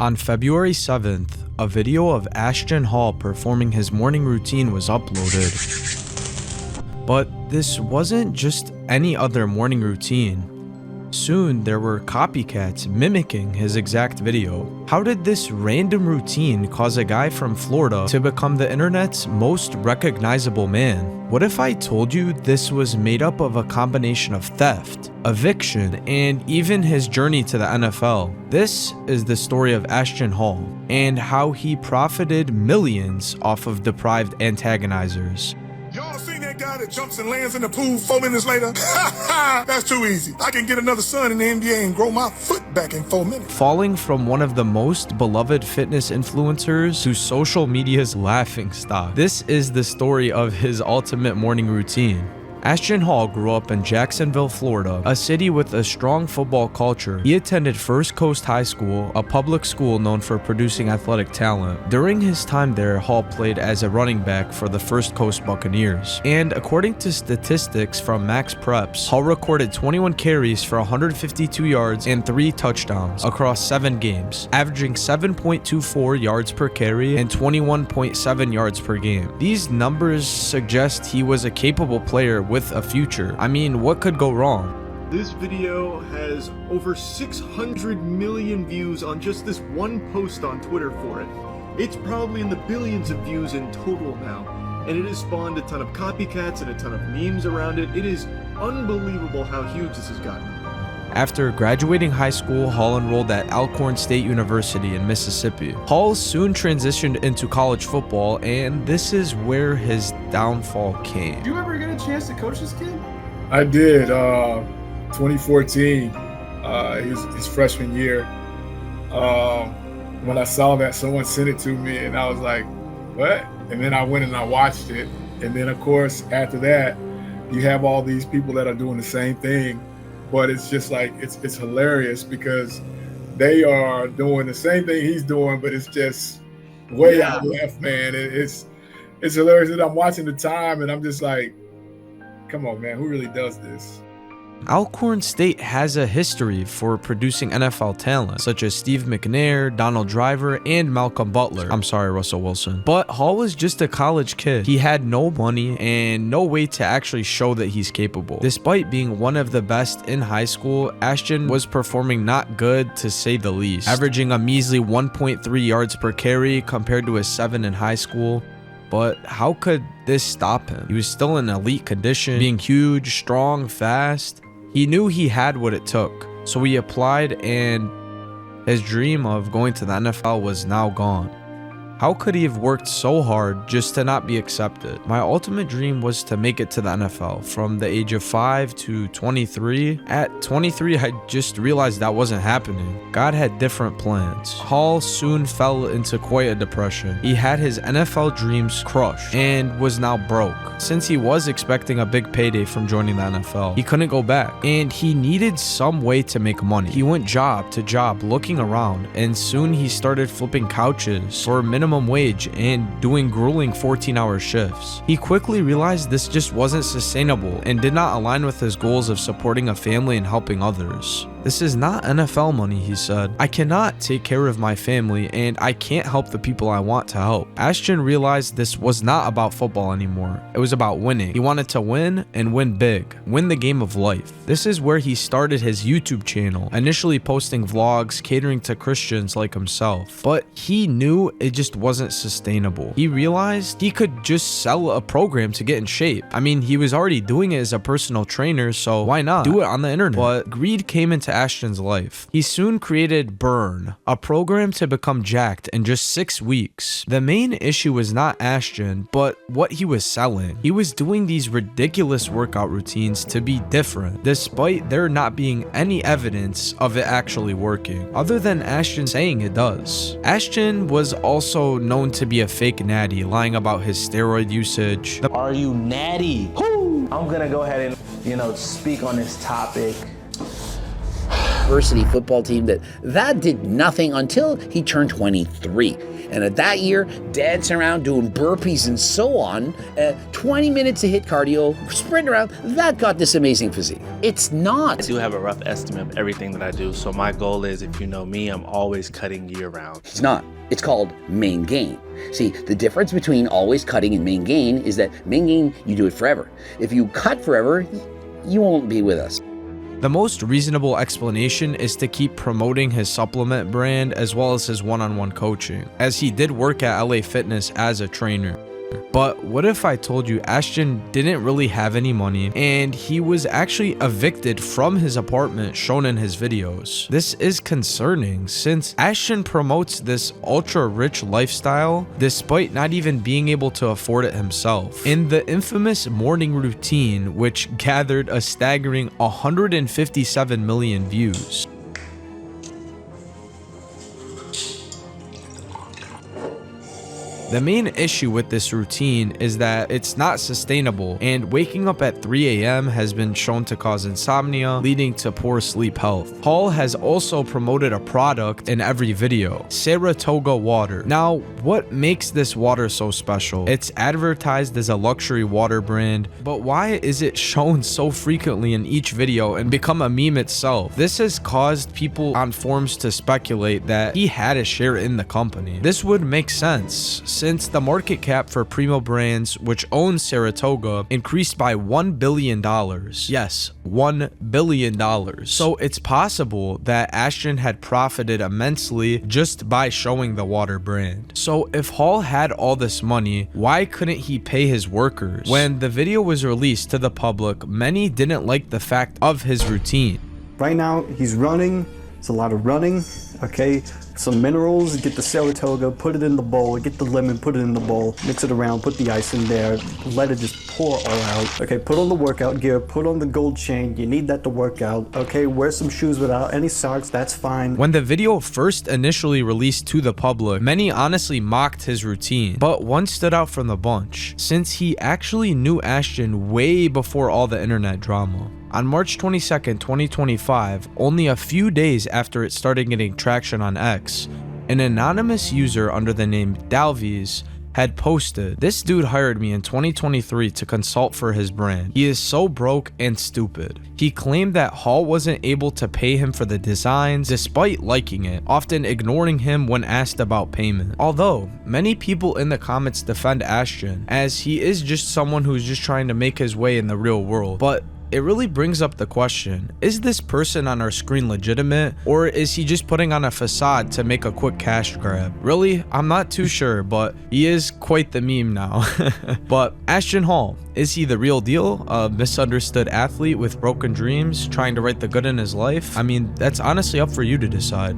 On February 7th, a video of Ashton Hall performing his morning routine was uploaded. But this wasn't just any other morning routine. Soon, there were copycats mimicking his exact video. How did this random routine cause a guy from Florida to become the internet's most recognizable man? What if I told you this was made up of a combination of theft, eviction, and even his journey to the NFL? This is the story of Ashton Hall and how he profited millions off of deprived antagonizers. Y'all seen that guy that jumps and lands in the pool 4 minutes later? That's too easy. I can get another son in the NBA and grow my foot back in 4 minutes. Falling from one of the most beloved fitness influencers to social media's laughingstock. This is the story of his ultimate morning routine. Ashton Hall grew up in Jacksonville, Florida, a city with a strong football culture. He attended First Coast High School, a public school known for producing athletic talent. During his time there, Hall played as a running back for the First Coast Buccaneers. And according to statistics from Max Preps, Hall recorded 21 carries for 152 yards and 3 touchdowns across 7 games, averaging 7.24 yards per carry and 21.7 yards per game. These numbers suggest he was a capable player with a future. I mean, what could go wrong? This video has over 600 million views on just this one post on Twitter for it. It's probably in the billions of views in total now, and it has spawned a ton of copycats and a ton of memes around it. It is unbelievable how huge this has gotten. After graduating high school, Hall enrolled at Alcorn State University in Mississippi. Hall soon transitioned into college football, and this is where his downfall came. Did you ever get a chance to coach this kid? I did. 2014, his freshman year. When I saw that, someone sent it to me, and I was like, what? And then I went and I watched it. And then, of course, after that, you have all these people that are doing the same thing. But it's just like, it's hilarious because they are doing the same thing he's doing, but it's just way out left, man. It's hilarious that I'm watching the time and I'm just like, come on, man, who really does this? Alcorn State has a history for producing NFL talent, such as Steve McNair, Donald Driver, and Malcolm Butler. I'm sorry, Russell Wilson. But Hall was just a college kid. He had no money and no way to actually show that he's capable. Despite being one of the best in high school, Ashton was performing not good to say the least, averaging a measly 1.3 yards per carry compared to his 7 in high school. But how could this stop him? He was still in elite condition, being huge, strong, fast. He knew he had what it took, so he applied, and his dream of going to the NFL was now gone. How could he have worked so hard just to not be accepted? My ultimate dream was to make it to the NFL from the age of 5 to 23. At 23, I just realized that wasn't happening. God had different plans. Hall soon fell into quite a depression. He had his NFL dreams crushed and was now broke. Since he was expecting a big payday from joining the NFL, he couldn't go back, and he needed some way to make money. He went job to job looking around, and soon he started flipping couches for minimum wage and doing grueling 14-hour shifts. He quickly realized this just wasn't sustainable and did not align with his goals of supporting a family and helping others. This is not NFL money, he said. I cannot take care of my family and I can't help the people I want to help. Ashton realized this was not about football anymore. It was about winning. He wanted to win and win big. Win the game of life. This is where he started his YouTube channel, initially posting vlogs catering to Christians like himself. But he knew it just wasn't sustainable. He realized he could just sell a program to get in shape. I mean, he was already doing it as a personal trainer, so why not do it on the internet? But greed came into Ashton's life. He soon created Burn, a program to become jacked in just 6 weeks. The main issue was not Ashton, but what he was selling. He was doing these ridiculous workout routines to be different, despite there not being any evidence of it actually working, other than Ashton saying it does. Ashton was also known to be a fake natty, lying about his steroid usage. Are you natty? Woo! I'm gonna go ahead and, speak on this topic university football team that did nothing until he turned 23. And at that year, dancing around doing burpees and so on, 20 minutes of HIIT cardio, sprint around, that got this amazing physique. It's not. I do have a rough estimate of everything that I do, so my goal is, if you know me, I'm always cutting year round. It's not. It's called main gain. See, the difference between always cutting and main gain is that main gain, you do it forever. If you cut forever, you won't be with us. The most reasonable explanation is to keep promoting his supplement brand as well as his one-on-one coaching, as he did work at LA Fitness as a trainer. But what if I told you Ashton didn't really have any money and he was actually evicted from his apartment shown in his videos? This is concerning since Ashton promotes this ultra rich lifestyle despite not even being able to afford it himself. In the infamous morning routine, which gathered a staggering 157 million views. The main issue with this routine is that it's not sustainable, and waking up at 3 a.m. has been shown to cause insomnia, leading to poor sleep health. Hall has also promoted a product in every video, Saratoga water. Now, what makes this water so special? It's advertised as a luxury water brand, but why is it shown so frequently in each video and become a meme itself? This has caused people on forums to speculate that he had a share in the company. This would make sense, since the market cap for Primo Brands, which owns Saratoga, increased by $1 billion. Yes, $1 billion. So it's possible that Ashton had profited immensely just by showing the water brand. So if Hall had all this money, why couldn't he pay his workers? When the video was released to the public, many didn't like the fact of his routine. Right now, he's running. It's a lot of running, okay? Some minerals, get the Saratoga, put it in the bowl, get the lemon, put it in the bowl, mix it around, put the ice in there, let it just pour all out. Okay, put on the workout gear, put on the gold chain, you need that to work out. Okay, wear some shoes without any socks, that's fine. When the video first initially released to the public, many honestly mocked his routine, but one stood out from the bunch, since he actually knew Ashton way before all the internet drama. On March 22nd, 2025, only a few days after it started getting traction on X, an anonymous user under the name Dalvies had posted, "This dude hired me in 2023 to consult for his brand. He is so broke and stupid." He claimed that Hall wasn't able to pay him for the designs despite liking it, often ignoring him when asked about payment. Although, many people in the comments defend Ashton, as he is just someone who's just trying to make his way in the real world. But it really brings up the question, is this person on our screen legitimate, or is he just putting on a facade to make a quick cash grab? Really, I'm not too sure, but he is quite the meme now. But Ashton Hall, is he the real deal? A misunderstood athlete with broken dreams, trying to write the good in his life? I mean, that's honestly up for you to decide.